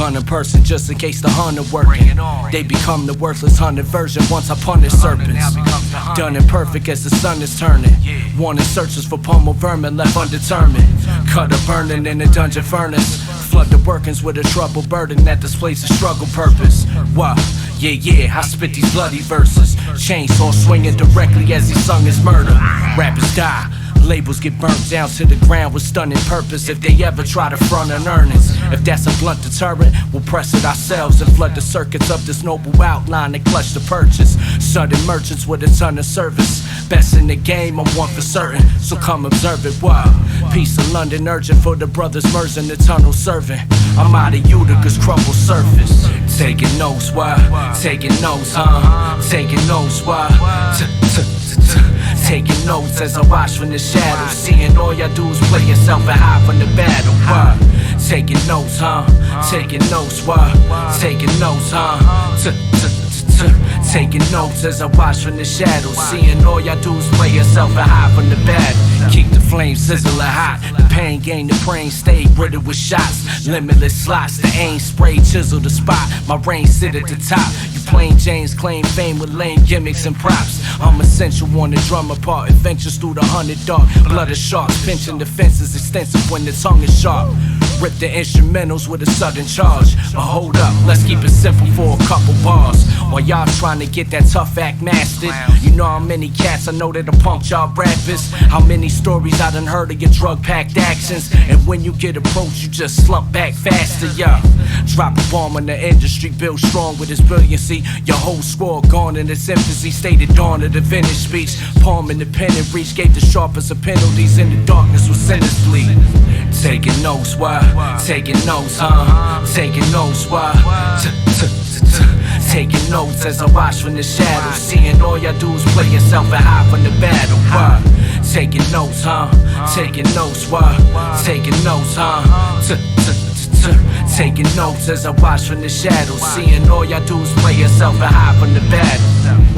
100 person just in case the 100 working. They become the worthless 100 version once I punish serpents. Done and perfect as the sun is turning. Wanted searches for pummel vermin left undetermined. Cut a burning in a dungeon furnace. Flood the workings with a trouble burden that displays a struggle purpose. Wow, yeah, I spit these bloody verses. Chainsaw swinging directly as he sung his murder. Rappers die, labels get burnt down to the ground with stunning purpose if they ever try to front on earnings. If that's a blunt deterrent, we'll press it ourselves and flood the circuits of this noble outline and clutch the purchase. Sudden merchants with a ton of service. Best in the game, I'm one for certain, so come observe it. Wow, peace of London urgent for the brothers merging the tunnel serving. I'm out of Utica's crumble surface. Taking notes, why? Taking notes, huh? Taking notes, why? Taking notes as I watch from the shadows. Seeing all y'all do is play yourself and hide from the battle. Why? Taking notes, huh? Taking notes, why? Taking notes, huh? Taking notes as I watch from the shadows. Seeing all y'all do is play yourself and hide from the battle. Keep the flames sizzling hot. The pain gain the brain, stay riddled with shots. Limitless slots, the aim spray, chisel the spot. My range sit at the top. You plain James claim fame with lame gimmicks and props. I'm essential on the drummer part. Adventures through the 100 dark. Blood of sharks, pinching the fences extensive when the tongue is sharp. Rip the instrumentals with a sudden charge. But hold up, let's keep it simple for a couple bars. While y'all trying to get that tough act mastered. You know how many cats I know that are punk y'all rappers. How many stories I done heard of your drug-packed actions. And when you get approached, you just slump back faster, yeah. Drop a bomb on the industry, build strong with its brilliancy. Your whole squad gone in its infancy, stated dawn of the vintage speech. Palm in the pen and reach, gave the sharpest of penalties in the darkness with sinners bleed. Taking notes, why? Taking notes, huh? Taking notes, why? Taking notes as I watch from the shadows. Seeing all y'all do is play yourself and hide from the battle. Why? Taking notes, huh? Taking notes, why? Taking notes, huh? Taking notes as I watch from the shadows. Seeing all y'all do is play yourself and hide from the battle.